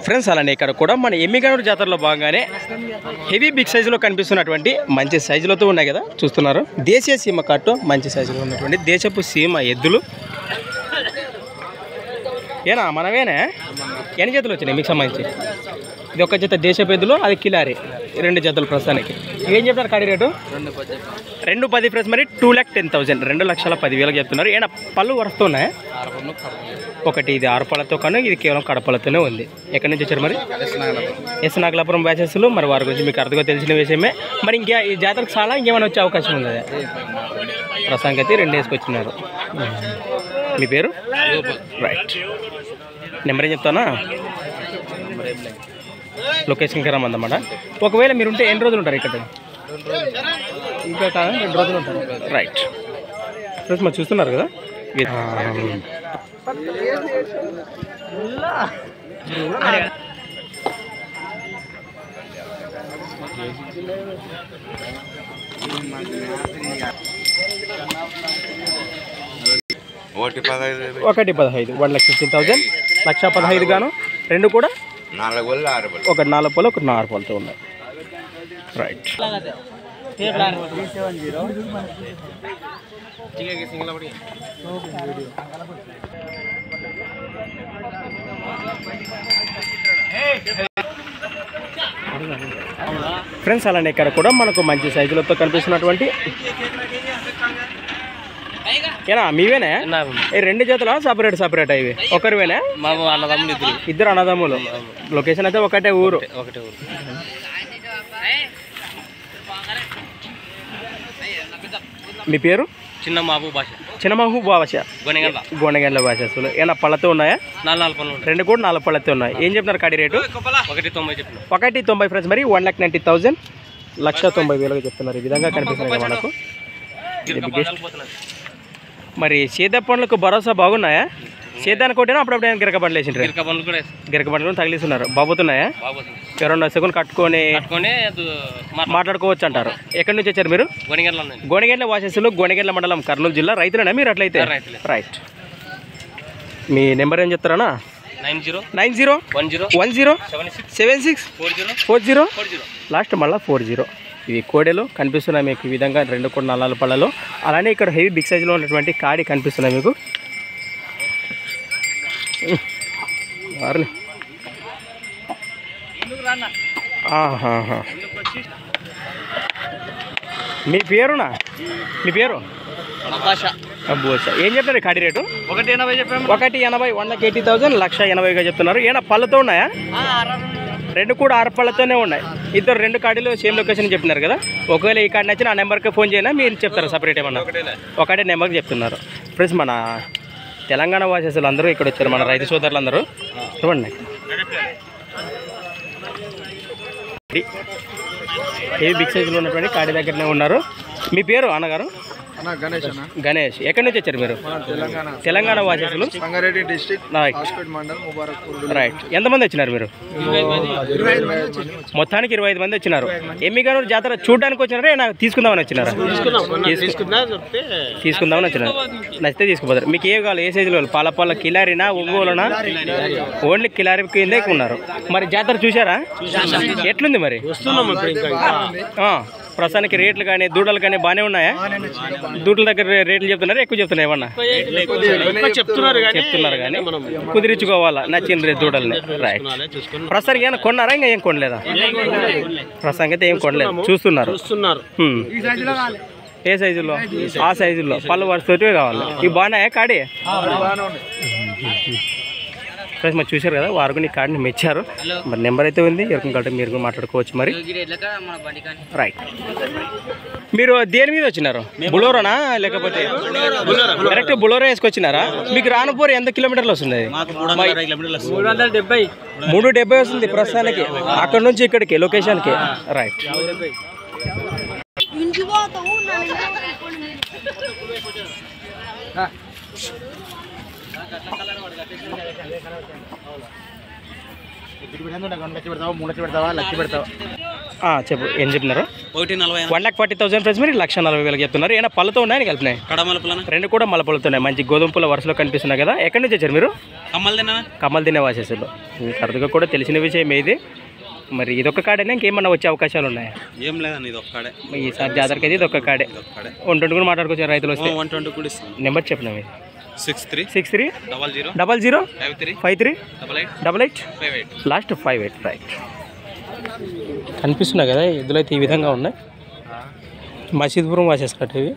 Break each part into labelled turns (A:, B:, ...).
A: Friends అలానే ఇక్కడ కూడా మన ఎమ్మిగనూరు జాతరలో భాగంగానే హెవీ బిగ్ సైజులో కనిపిస్తున్నటువంటి మంచి సైజులతో ఉన్నాయి కదా చూస్తున్నారు. దేశీయ సీమ కట్టు మంచి సైజులో ఉన్నటువంటి దేశపు సీమ ఎద్దులు. ఏనా మనమేనే ఎన్ని జతలు వచ్చినాయి మీకు సంబంధించి? ఇది ఒక జత దేశపు ఎద్దులు, అది కిలారి, 2 జతలు ప్రస్తుతానికి. ఏం చెప్తారు కాడి రేటు? 210 ఫ్రెండ్స్. మరి 2,10,000 2,10,000 చెప్తున్నారు. ఏనా పళ్ళు వరుస్తున్నాయా? ఒకటి ఇది 6 పళ్ళతో కానీ ఇది కేవలం కడపలతోనే ఉంది. ఎక్కడి నుంచి వచ్చారు మరి? ఎస్ నాగలాపురం బ్యాచెస్లు. మరి వారి గురించి మీకు అర్థంగా తెలిసిన విషయమే. మరి ఇంకా ఈ జాతరకు చాలా ఇంకేమైనా వచ్చే అవకాశం ఉంది? ప్రస్తుతానికి అయితే 2 వేసుకొచ్చినారు. మీ పేరు? రైట్. నెంబర్ ఏం చెప్తానా? లొకేషన్కి రమ్మందన్నమాట. ఒకవేళ మీరు ఉంటే ఎన్ని రోజులు ఉంటారు ఇక్కడ? ఇంకా 2 రోజులు ఉంటారు. రైట్. ఫ్రెండ్స్ మరి చూస్తున్నారు కదా,
B: ఒకటి 15
A: 1,15,000 1,15,000 గాను 2 కూడా
B: 4 పళ్ళు 6 పళ్ళు.
A: ఒకటి 4 పళ్ళు ఒకటి 6 పళ్ళతో ఉన్నాయి. రైట్. ఫ్రెండ్స్ అలానే ఇక్కడ కూడా మనకు మంచి సైజులతో కనిపిస్తున్నటువంటి ఏనా మీవేనా? 2 జతలా సపరేట్ అవి? ఒకరివేనా? ఇద్దరు అన్నదమ్ములు. లొకేషన్ అయితే ఒకటే ఊరు. మీ పేరు? చిన్న మహబూబ్ భాష, గొనగండ్ల భాష. అసలు ఏనా పళ్ళతో ఉన్నాయా? 2 కూడా 4 పళ్ళతో ఉన్నాయి. ఏం చెప్తున్నారు కాడి రేటు? 1,90 ఫ్రెండ్స్. మరి 1,90,000 1,90,000 చెప్తున్నారు. ఈ విధంగా కనిపిస్తున్నాయి మనకు. మరి సీత పండ్లకు భరోసా బాగున్నాయా? సీతానికి కొట్టినా అప్పుడప్పుడు గిరక పండ్లు వేసిండ్రు. గిరక పండ్లు తగిలిస్తున్నారు. బాబోతున్నాయా? ఎవరన్నా సెకండ్ కట్టుకొని మాట్లాడుకోవచ్చు అంటారు. ఎక్కడి నుంచి వచ్చారు మీరు? గోనెగండ్ల వాసస్సులు, గోనెగండ్ల మండలం, కర్నూలు జిల్లా. రైతులేనా మీరు అట్లయితే? రైట్. మీ నెంబర్ ఏం చెప్తారా? 9010767640 లాస్ట్ మళ్ళీ 40. ఇవి కోడెలు కనిపిస్తున్నాయి మీకు ఈ విధంగా. 2 కూడా 4 పళ్ళలో. అలానే ఇక్కడ హెవీ బిగ్ సైజులో ఉన్నటువంటి కాడి కనిపిస్తున్నాయి మీకు. మీ పేరునా? మీ పేరు? ఏం చెప్తారు కాడి రేటు? 1,80 చెప్పాము. 1,80 1,80,000 1,80,000 చెప్తున్నారు. ఏనా పళ్ళతో ఉన్నాయా? 2 కూడా 6 పళ్ళతోనే ఉన్నాయి. ఇద్దరు 2 కాడీలు సేమ్ లొకేషన్ చెప్పినారు కదా. ఒకవేళ ఈ కాడి నచ్చిన ఆ నెంబర్కి ఫోన్ చేయనా మీరు చెప్తారా సపరేట్ ఏమన్నా? ఒకటే నెంబర్కి చెప్తున్నారు. ఫ్రెండ్స్ మన తెలంగాణ వాసస్సులు అందరూ ఇక్కడ వచ్చారు, మన రైతు సోదరులు అందరూ. చూడండి ఏ బిగ్ సైజులో ఉన్నటువంటి కాడి దగ్గరనే ఉన్నారు. మీ పేరు అన్నగారు? గణేష్. ఎక్కడి నుంచి వచ్చారు మీరు? తెలంగాణ వాసస్సులు,
C: సంగారెడ్డి డిస్ట్రిక్ట్, హాస్పిటల్ మండలం, ముబారక్పూర్.
A: రైట్. ఎంతమంది వచ్చినారు మీరు? మొత్తానికి 25 మంది వచ్చినారు. ఎమ్మిగనూరు జాతర చూడడానికి వచ్చినారా? నాకు తీసుకుందామని వచ్చినారా? తీసుకుందామని వచ్చినారు. నచ్చితే తీసుకుపోతారు. మీకు ఏవి కావాలి? ఏ సైజులో? పాల కిలారినా, ఒంగోలునా? ఓన్లీ కిలారి కిందే ఉన్నారు. మరి జాతర చూసారా? ఎట్లుంది మరి? ప్రస్తుతానికి రేట్లు కానీ దూడలు కానీ బాగానే ఉన్నాయా? దూడల దగ్గర రేట్లు చెప్తున్నారు, ఎక్కువ చెప్తున్నారు? ఏమన్నా చెప్తున్నారు కానీ కుదిరించుకోవాలా నచ్చిన దూడల్ని. రైట్. ప్రస్తుతానికి ఏమైనా కొన్నారా? ఇంకా ఏం కొనలేదా? ప్రస్తుతానికి అయితే ఏం కొనలేదు, చూస్తున్నారు. ఏ సైజులో? ఆ సైజుల్లో పళ్ళు వరుసతోటివే కావాలి. ఇవి బాగున్నాయా కాడి? ఫ్రెండ్స్ మరి చూశారు కదా, వారు నీ కార్డుని మెచ్చారు. మరి నెంబర్ అయితే ఉంది, ఎవరికి కాబట్టి మీరు మాట్లాడుకోవచ్చు. మరి రైట్. మీరు దేని మీద వచ్చినారు? బులోరోనా లేకపోతే డైరెక్ట్ బులోరో వేసుకొచ్చినారా? మీకు రానుపోరు ఎంత కిలోమీటర్లు వస్తుంది? 370 వస్తుంది ప్రస్తుతానికి, అక్కడ నుంచి ఇక్కడికి లొకేషన్కి. రైట్.
C: పెడతావా 3 లక్షలు పెడతావా? లక్ష పెడతావా?
A: చెప్పు ఏం చెప్తున్నారు?
D: 1,40,000
A: ప్రైస్ మరి 1,40,000 చెప్తున్నారు. ఏమైనా పళ్ళతో ఉన్నాయని కలిపినాయి? రెండు కూడా మలపళ్ళతో ఉన్నాయి. మంచి గోధుమ పూల వరుసలో కనిపిస్తున్నాయి కదా. ఎక్కడి నుంచి వచ్చారు మీరు? కమ్మలు తినే వాసేసులు. అరుదుగా కూడా తెలిసిన విషయం ఏది. మరి ఇదొక్క కాడేనా ఇంకేమన్నా వచ్చే అవకాశాలు ఉన్నాయా?
D: ఏం లేదండి, ఇది ఒక్కడే.
A: ఈసారి జాతరకి అయితే ఇదొక్క కాడే. 120 కూడా మాట్లాడుకోవచ్చు రైతులు వస్తే.
D: 120 కూడా ఇస్తాం.
A: నెంబర్ చెప్పిన మీరు
D: 63
A: 00 53 88
D: 58
A: లాస్ట్ 58. రైట్. కనిపిస్తున్నాయి కదా ఎద్దులు అయితే ఈ విధంగా ఉన్నాయి. మసీద్పురం వాసేసుకట్టు ఇవి.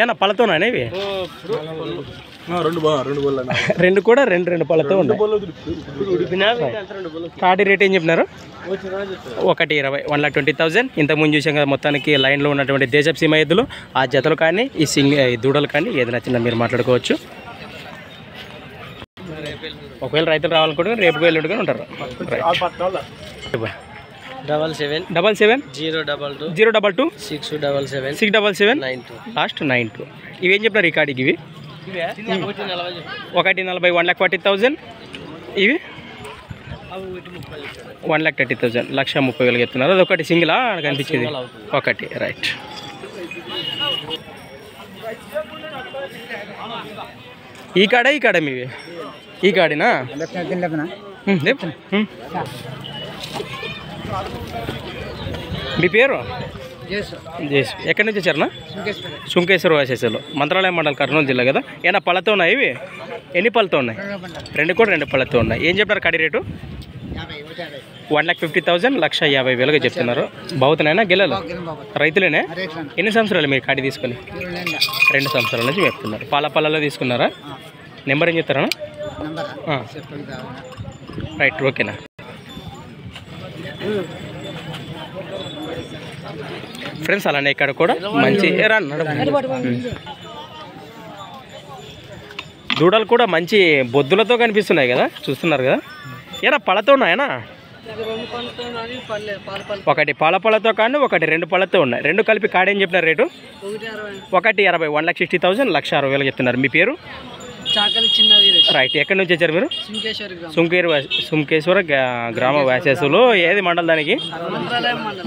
A: ఏనా పళ్ళతోనా ఇవి? రెండు కూడా రెండు పళ్ళతో ఉన్నాయి. కాడి రేట్ ఏం చెప్పినారు? 1,20,000 1,20,000. ఇంతకుముందు చూసాం కదా మొత్తానికి లైన్లో ఉన్నటువంటి దేశపు సీమ ఎద్దులు. ఆ జతలు కానీ ఈ దూడలు కానీ ఏది నచ్చిందో మీరు మాట్లాడుకోవచ్చు. ఒకవేళ రైతులు రావాలనుకుంటే రేపు వెళ్ళుడుగా ఉంటారు. 77 022 677 లాస్ట్ 92. ఇవేం చెప్పినారు ఈ కాడికి? ఇవి 1,40,000 1,40,000. ఇవి 1,30,000 1,30,000 చెప్తున్నారు. అదొకటి సింగిలా కనిపించింది? ఒకటి. రైట్. ఈ కాడ మీవి? ఈ కాడినా? మీ పేరు? ఎక్కడి నుంచి వచ్చారనా? సుంకేశ్వర వాసేసారు. మంత్రాలయం మండలం కర్నూలు జిల్లా కదా. ఏమైనా పళ్ళతో ఉన్నాయి ఇవి? ఎన్ని పళ్ళతో ఉన్నాయి? రెండు పళ్ళతో ఉన్నాయి. ఏం చెప్పారు కాడి రేటు? 1,50,000 1,50,000 చెప్తున్నారు. బాగుతున్నాయినా గిల్లలు? రైతులేనే? ఎన్ని సంవత్సరాలు మీరు కాడి తీసుకొని? 2 సంవత్సరాల నుంచి చెప్తున్నారు. పళ్ళలో తీసుకున్నారా? నెంబర్ ఏం చెప్తారా? రైట్. ఓకేనా? ఫ్రెండ్స్ అలానే ఇక్కడ కూడా మంచి దూడలు కూడా మంచి బొద్దులతో కనిపిస్తున్నాయి కదా, చూస్తున్నారు కదా. ఏనా పళ్ళతో ఉన్నాయనా? ఒకటి పళ్ళతో కానీ ఒకటి 2 పళ్ళతో ఉన్నాయి. 2 కలిపి కాడేం చెప్పినారు రేటు? 1,60,000 1,60,000 1,60,000 చెప్తున్నారు. మీ పేరు? రైట్. ఎక్కడి నుంచి వచ్చారు మీరు? సుంకేశ్వర గ్రామ వాసేసులు. ఏది మండలం దానికి?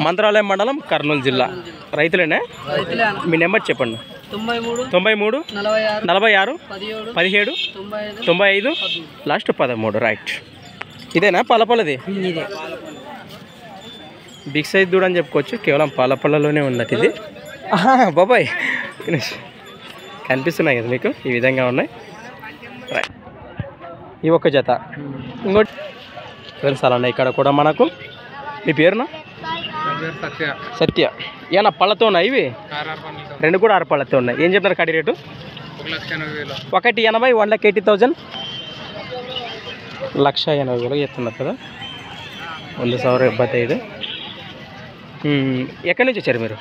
A: మంత్రాలయం మండలం కర్నూలు జిల్లా. రైతులేనా? మీ నెంబర్ చెప్పండి. 93 46 17 95 లాస్ట్ 13. రైట్. ఇదేనా పళ్ళది? బిగ్ సైజ్ దూడ అని చెప్పుకోవచ్చు. కేవలం పళ్ళలోనే ఉన్నది ఇది. బాబాయ్ కనిపిస్తున్నాయి కదా మీకు, ఈ విధంగా ఉన్నాయి. రైట్. ఈ ఒక్క జత. ఇంకోటి ఫ్రెండ్స్ అలానే ఇక్కడ కూడా మనకు. మీ పేరునా? సత్య. ఏమన్నా పళ్ళతో ఉన్నాయి ఇవి? 2 కూడా 6 పళ్ళతో ఉన్నాయి. ఏం చెప్తారు కాడి రేటు? 1,80,000 1,80,000 1,80,000 చెప్తున్నారు కదా. 100,000 ఇబ్బంది ఇది. ఎక్కడి నుంచి వచ్చారు మీరు?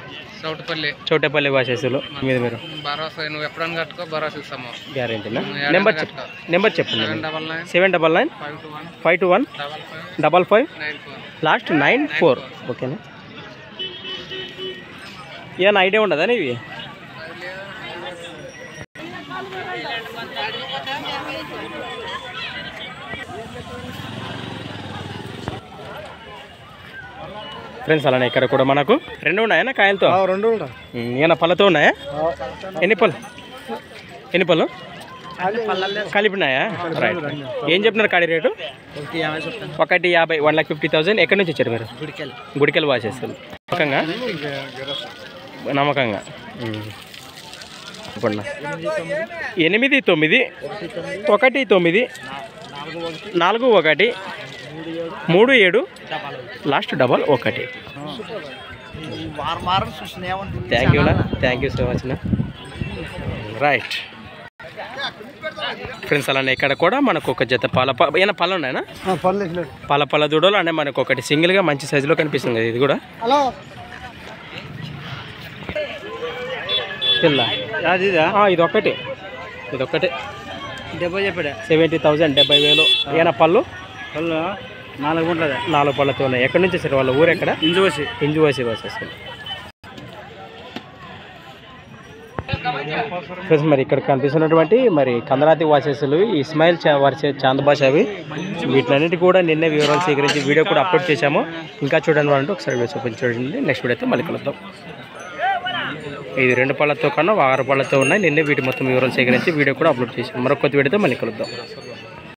A: చౌటపల్లి వాసేసులు. మీద మీరు గ్యారెంటీనా? నెంబర్ చెప్పండి. 799 521 55 లాస్ట్ 94. ఓకేనా? ఏమన్నా ఐడియా ఉండదా ఇవి? ఫ్రెండ్స్ అలానే ఇక్కడ కూడా మనకు 2 ఉన్నాయా కాయలతో?
C: 2 ఉంటాయి.
A: ఏమైనా పళ్ళతో ఉన్నాయా? ఎన్ని పళ్ళు కలిపినాయా? రైట్. ఏం చెప్తున్నారు కాడి రేటు? 1,50,000 1,50,000. ఎక్కడి నుంచి వచ్చారు మీరు? గుడికెళ్ళి వాసేస్తారు. నమ్మకంగా 8 9 1 9 4 1 3 7 last 1. Thank you so much నా. రైట్. ఫ్రెండ్స్ అలానే ఇక్కడ కూడా మనకు ఒక జత ఏమైనా పళ్ళు ఉన్నాయనా? పళ్ళ దూడలు అంటే మనకు ఒకటి సింగిల్గా మంచి సైజులో కనిపిస్తుంది. ఇది కూడా ఇదొక్కటే 70,000 70,000. ఏమైనా పళ్ళు? 4 పళ్ళతో ఉన్నాయి. ఎక్కడి నుంచి వచ్చారు? వాళ్ళ ఊరు ఎక్కడ? ఇంజువాసి వాసేస్తారు. ఫ్రెండ్స్ మరి ఇక్కడ కనిపిస్తున్నటువంటి మరి కందరాతి వాచెస్లు ఇస్మాయిల్ వర్సెస్ చాంద్ బాషా అవి వీటినన్నిటి కూడా నిన్నే వివరాలు సేకరించి వీడియో కూడా అప్లోడ్ చేశాము. ఇంకా చూడండి వాళ్ళంటే ఒకసారి వీడియో చూపించి చూడండి. నెక్స్ట్ వీడియో అయితే మళ్ళీ కలుద్దాం. ఇది 2 పళ్ళతో కన్నా 6 పళ్ళతో ఉన్నాయి. నిన్నే వీటి మొత్తం వివరాలు సేకరించి వీడియో కూడా అప్లోడ్ చేశాము. మరొక కొత్త వీడియోతో మళ్ళీ కలుద్దాం.